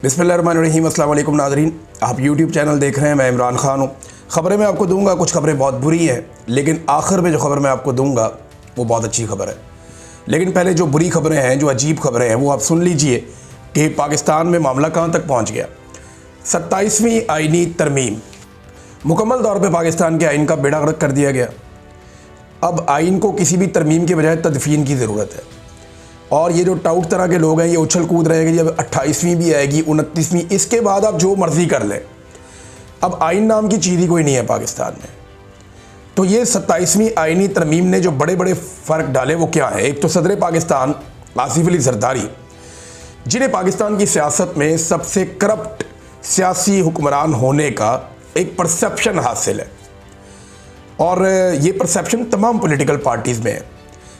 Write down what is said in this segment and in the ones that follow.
बिस्मिल्लाहिर्रहमानिर्रहीम। अस्सलाम वालेकुम नाज़रीन, आप यूट्यूब चैनल देख रहे हैं। मैं इमरान खान हूँ। ख़बरें मैं आपको दूंगा, कुछ ख़बरें बहुत बुरी हैं, लेकिन आखिर में जो ख़बर मैं आपको दूंगा वो बहुत अच्छी खबर है। लेकिन पहले जो बुरी ख़बरें हैं, जो अजीब ख़बरें हैं, वो आप सुन लीजिए कि पाकिस्तान में मामला कहाँ तक पहुँच गया। 27वीं आइनी तरमीम, मुकम्मल तौर पर पाकिस्तान के आइन का बेड़ा गर्क कर दिया गया। अब आइन को किसी भी तरमीम की बजाय तदफीन की ज़रूरत है। और ये जो टाउट तरह के लोग हैं, ये उछल कूद रहे हैं कि जब 28वीं भी आएगी, 29वीं, इसके बाद आप जो मर्ज़ी कर लें। अब आइन नाम की चीज़ ही कोई नहीं है पाकिस्तान में। तो ये 27वीं आइनी तरमीम ने जो बड़े बड़े फ़र्क डाले वो क्या है। एक तो सदर पाकिस्तान आसिफ अली जरदारी, जिन्हें पाकिस्तान की सियासत में सबसे करप्ट सियासी हुक्मरान होने का एक परसेप्शन हासिल है, और ये परसेप्शन तमाम पॉलिटिकल पार्टीज़ में है।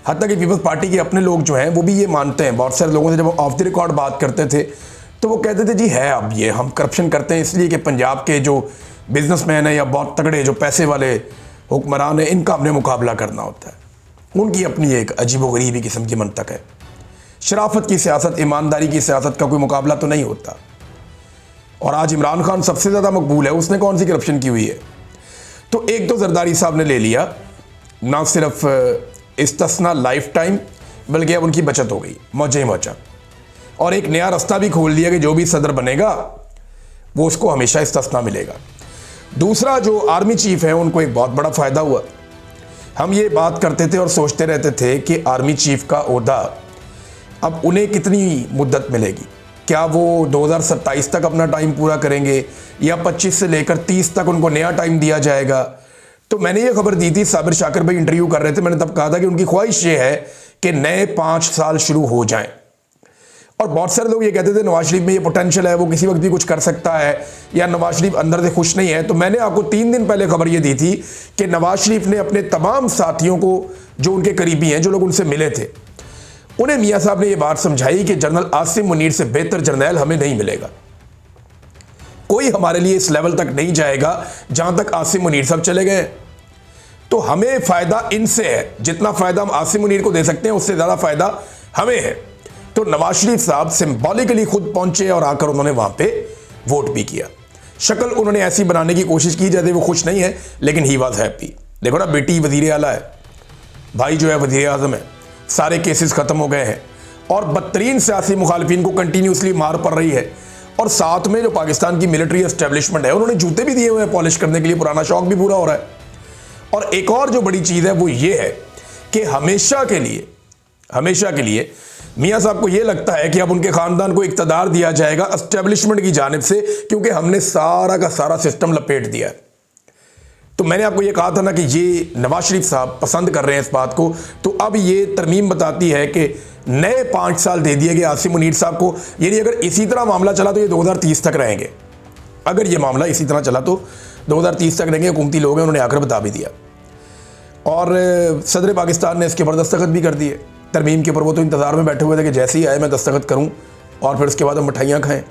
हत्ता कि पीपल्स पार्टी के अपने लोग जो हैं वो भी ये मानते हैं। बहुत सारे लोगों से जब ऑफ द रिकॉर्ड बात करते थे तो वो कहते थे जी है, अब ये हम करप्शन करते हैं इसलिए कि पंजाब के जो बिजनेसमैन हैं या बहुत तगड़े जो पैसे वाले हुक्मरान हैं, इनका हमने मुकाबला करना होता है। उनकी अपनी एक अजीबोगरीबी किस्म की मंतक है। शराफत की सियासत, ईमानदारी की सियासत का कोई मुकाबला तो नहीं होता। और आज इमरान खान सबसे ज़्यादा मकबूल है, उसने कौन सी करप्शन की हुई है। तो एक तो जरदारी साहब ने ले लिया, ना सिर्फ इस्तिस्ना लाइफ टाइम, बल्कि अब उनकी बचत हो गई, मौजे मौजा। और एक नया रास्ता भी खोल दिया कि जो भी सदर बनेगा वो उसको हमेशा इस्तिस्ना मिलेगा। दूसरा, जो आर्मी चीफ है उनको एक बहुत बड़ा फ़ायदा हुआ। हम ये बात करते थे और सोचते रहते थे कि आर्मी चीफ का ओहदा अब उन्हें कितनी मुद्दत मिलेगी। क्या वो 2027 तक अपना टाइम पूरा करेंगे या 25 से लेकर 30 तक उनको नया टाइम दिया जाएगा। तो मैंने ये खबर दी थी, साबिर शाकिर भाई इंटरव्यू कर रहे थे, मैंने तब कहा था कि उनकी ख्वाहिश ये है कि नए 5 साल शुरू हो जाएं। और बहुत सारे लोग ये कहते थे नवाज शरीफ में ये पोटेंशियल है, वो किसी वक्त भी कुछ कर सकता है, या नवाज शरीफ अंदर से खुश नहीं है। तो मैंने आपको 3 दिन पहले खबर ये दी थी कि नवाज शरीफ ने अपने तमाम साथियों को, जो उनके करीबी हैं, जो लोग उनसे मिले थे, उन्हें मियाँ साहब ने ये बात समझाई कि जनरल आसिम मुनीर से बेहतर जर्नैल हमें नहीं मिलेगा। कोई हमारे लिए इस लेवल तक नहीं जाएगा जहां तक आसिम मुनीर साहब चले गए। तो हमें फ़ायदा इनसे है, जितना फ़ायदा हम आसिम मुनीर को दे सकते हैं उससे ज़्यादा फ़ायदा हमें है। तो नवाज शरीफ साहब सिंबॉलिकली खुद पहुंचे और आकर उन्होंने वहां पे वोट भी किया। शक्ल उन्होंने ऐसी बनाने की कोशिश की जैसे वो खुश नहीं है, लेकिन ही वॉज हैप्पी। देखो ना, बेटी वजीर आला है, भाई जो है वजीर आजम है, सारे केसेस ख़त्म हो गए हैं, और बदतरीन सियासी मुखालफिन को कंटिन्यूसली मार पड़ रही है। और साथ में जो पाकिस्तान की मिलिट्री एस्टेब्लिशमेंट है, उन्होंने जूते भी दिए हुए हैं पॉलिश करने के लिए, पुराना शौक भी पूरा हो रहा है। और एक और जो बड़ी चीज़ है वो ये है कि हमेशा के लिए मियाँ साहब को ये लगता है कि अब उनके ख़ानदान को इक़्तिदार दिया जाएगा एस्टेब्लिशमेंट की जानिब से, क्योंकि हमने सारा का सारा सिस्टम लपेट दिया है। तो मैंने आपको ये कहा था ना कि ये नवाज शरीफ साहब पसंद कर रहे हैं इस बात को। तो अब ये तरमीम बताती है कि नए 5 साल दे दिए गए आसिम मुनीर साहब को। यानी अगर इसी तरह मामला चला तो ये 2030 तक रहेंगे। अगर ये मामला इसी तरह चला तो 2030 तक रहेंगे। हुकूमती लोग हैं, उन्होंने आकर बता भी दिया। और सदर पाकिस्तान ने इसके ऊपर दस्तखत भी कर दिए तरमीम के ऊपर। वो तो इंतज़ार में बैठे हुए थे कि जैसे ही आए मैं दस्तखत करूँ और फिर उसके बाद हम मिठाइयाँ खाएँ।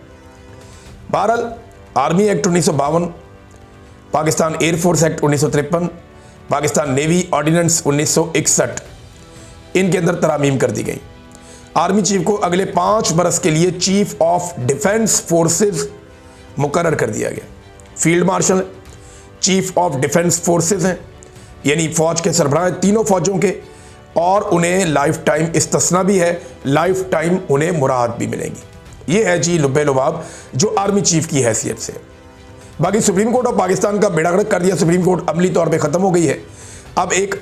बहरहाल, army act 1952, Pakistan air force act 1953, Pakistan navy ordinance 1961, इनके अंदर तरामीम कर दी गई। आर्मी चीफ को अगले 5 बरस के लिए चीफ ऑफ डिफेंस फोर्सेस मुकर्रर कर दिया गया। Field marshal chief of defence forces हैं, यानी फौज के सरबराह तीनों फौजों के, और उन्हें लाइफ टाइम इस्तिस्ना भी है, लाइफ टाइम उन्हें मुराद भी मिलेंगी। ये है जी लुब्बे लुबाब जो आर्मी चीफ की हैसियत से। बाकी सुप्रीम कोर्ट ऑफ पाकिस्तान का बेड़ा गर्क कर दिया। सुप्रीम कोर्ट अमली तौर पे ख़त्म हो गई है। अब एक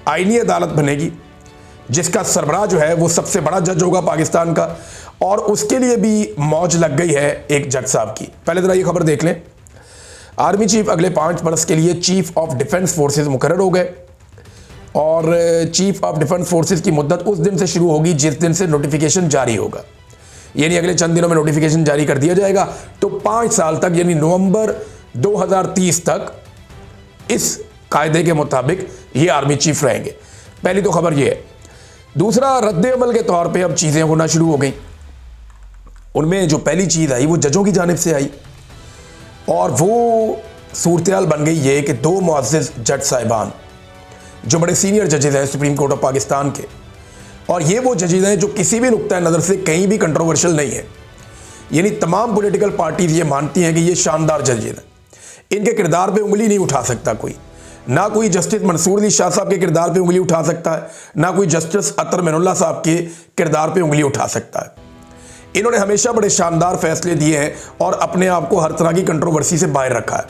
आईनी अदालत बनेगी जिसका सरबराह जो है वो सबसे बड़ा जज होगा पाकिस्तान का, और उसके लिए भी मौज लग गई है एक जज साहब की। पहले ज़रा ये खबर देख लें। आर्मी चीफ अगले 5 बरस के लिए चीफ ऑफ डिफेंस फोर्सेज मुकर्रर हो गए, और चीफ ऑफ डिफेंस फोर्सेज की मुद्दत उस दिन से शुरू होगी जिस दिन से नोटिफिकेशन जारी होगा। यानी अगले चंद दिनों में नोटिफिकेशन जारी कर दिया जाएगा। तो 5 साल तक, यानी नवंबर 2030 तक इस कायदे के मुताबिक ये आर्मी चीफ रहेंगे। पहली तो खबर ये है। दूसरा, रद्द अमल के तौर पे अब चीज़ें होना शुरू हो गई। उनमें जो पहली चीज़ आई वो जजों की जानिब से आई, और वो सूरत हाल बन गई ये कि 2 मुअज़्ज़िज़ जज साहिबान जो बड़े सीनियर जजेज हैं सुप्रीम कोर्ट ऑफ पाकिस्तान के, और ये वो जजेज हैं जो किसी भी नुक्ता नज़र से कहीं भी कंट्रोवर्शियल नहीं है। यानी तमाम पॉलिटिकल पार्टीज ये मानती हैं कि ये शानदार जज हैं, इनके किरदार पे उंगली नहीं उठा सकता कोई, ना कोई जस्टिस मंसूर अली शाह साहब के किरदार पे उंगली उठा सकता है, ना कोई जस्टिस अतर मिनुल्लाह साहब के किरदार पे उंगली उठा सकता है। इन्होंने हमेशा बड़े शानदार फैसले दिए हैं और अपने आप को हर तरह की कंट्रोवर्सी से बाहर रखा है।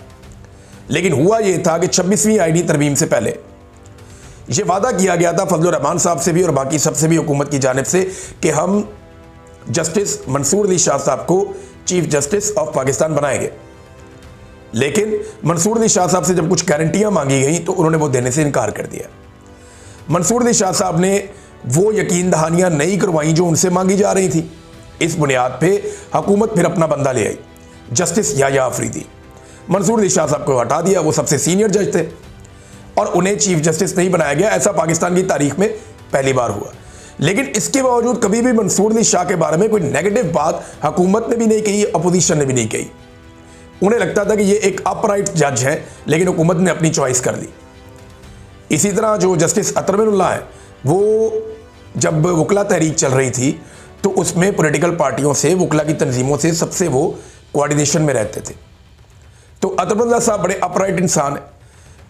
लेकिन हुआ ये था कि 26वीं आईनी तरमीम से पहले ये वादा किया गया था फजलुर रहमान साहब से भी और बाकी सबसे भी हुकूमत की जानिब से कि हम जस्टिस मंसूर अली शाह साहब को चीफ जस्टिस ऑफ पाकिस्तान बनाएंगे। लेकिन मंसूर अली शाह साहब से जब कुछ गारंटियां मांगी गई तो उन्होंने वो देने से इनकार कर दिया। मंसूर अली शाह साहब ने वो यकीन दहानियां नहीं करवाई जो उनसे मांगी जा रही थी। इस बुनियाद पे हुकूमत फिर अपना बंदा ले आई, जस्टिस याह्या अफरीदी। मंसूर अली शाह साहब को हटा दिया, वो सबसे सीनियर जज थे और उन्हें चीफ जस्टिस नहीं बनाया गया। ऐसा पाकिस्तान की तारीख में पहली बार हुआ। लेकिन इसके बावजूद कभी भी मंसूर अली शाह के बारे में कोई नेगेटिव बात हुकूमत ने भी नहीं कही, अपोजिशन ने भी नहीं कही। उन्हें लगता था कि ये एक अपराइट जज है, लेकिन हुकूमत ने अपनी चॉइस कर ली। इसी तरह जो जस्टिस अतर मिनुल्लाह है, वो जब वकला तहरीक चल रही थी तो उसमें पॉलिटिकल पार्टियों से, वकला की तंजीमों से सबसे वो कोऑर्डिनेशन में रहते थे। तो अतर मिनुल्लाह साहब बड़े अपराइट इंसान है।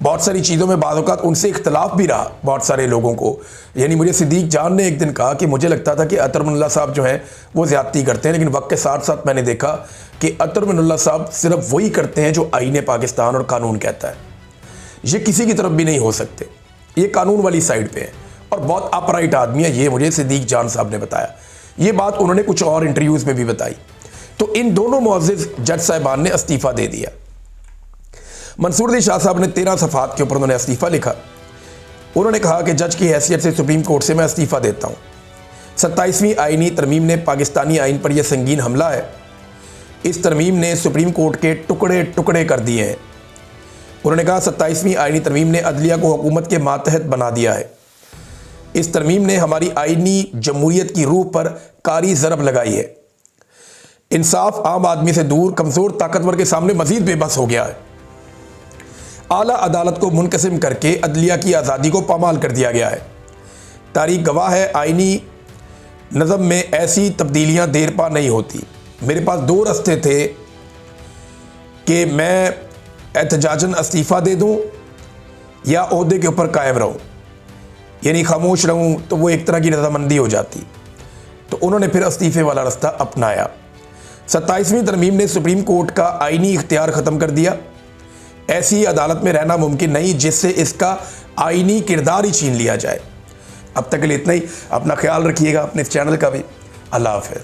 बहुत सारी चीज़ों में बाद औक़ात उनसे इख्तलाफ भी रहा बहुत सारे लोगों को। यानी मुझे सिद्दीक जान ने एक दिन कहा कि मुझे लगता था कि अतर मिनुल्लाह साहब जो हैं वो ज़्यादती करते हैं, लेकिन वक्त के साथ साथ मैंने देखा कि अतर मिनुल्लाह साहब सिर्फ वही करते हैं जो आईन पाकिस्तान और कानून कहता है। ये किसी की तरफ भी नहीं हो सकते, ये कानून वाली साइड पे है और बहुत अपराइट आदमी है। ये मुझे सिद्दीक जान साहब ने बताया। ये बात उन्होंने कुछ और इंटरव्यूज़ में भी बताई। तो इन दोनों मुअज़्ज़िज़ जज साहिबान ने इस्तीफ़ा दे दिया। मंसूर अली शाह साहब ने 13 सफ़ात के ऊपर उन्होंने इस्तीफ़ा लिखा। उन्होंने कहा कि जज की हैसियत से सुप्रीम कोर्ट से मैं इस्तीफ़ा देता हूँ। 27वीं आईनी तरमीम ने पाकिस्तानी आइन पर यह संगीन हमला है। इस तरमीम ने सुप्रीम कोर्ट के टुकड़े टुकड़े कर दिए हैं। उन्होंने कहा 27वीं आईनी तरमीम ने अदलिया को हुकूमत के मातहत बना दिया है। इस तरमीम ने हमारी आईनी जमहूरियत की रूह पर कारी ज़रब लगाई है। इंसाफ आम आदमी से दूर कमज़ोर ताकतवर के सामने मज़ीद बेबस हो गया है। आला अदालत को मुनक़सिम करके अदलिया की आज़ादी को पामाल कर दिया गया है। तारीख़ गवाह है, आईनी नज़म में ऐसी तब्दीलियाँ देर पा नहीं होती। मेरे पास 2 रास्ते थे कि मैं एहतजाजन इस्तीफ़ा दे दूँ या ओहदे के ऊपर कायम रहूँ, यानी खामोश रहूँ, तो वो एक तरह की रजामंदी हो जाती। तो उन्होंने फिर इस्तीफ़े वाला रास्ता अपनाया। 27वीं तरमीम ने सुप्रीम कोर्ट का आईनी इख्तियार ख़त्म कर दिया। ऐसी अदालत में रहना मुमकिन नहीं जिससे इसका आईनी किरदार ही छीन लिया जाए। अब तक के लिए इतना ही। अपना ख्याल रखिएगा, अपने इस चैनल का भी। अल्लाह हाफ़िज़।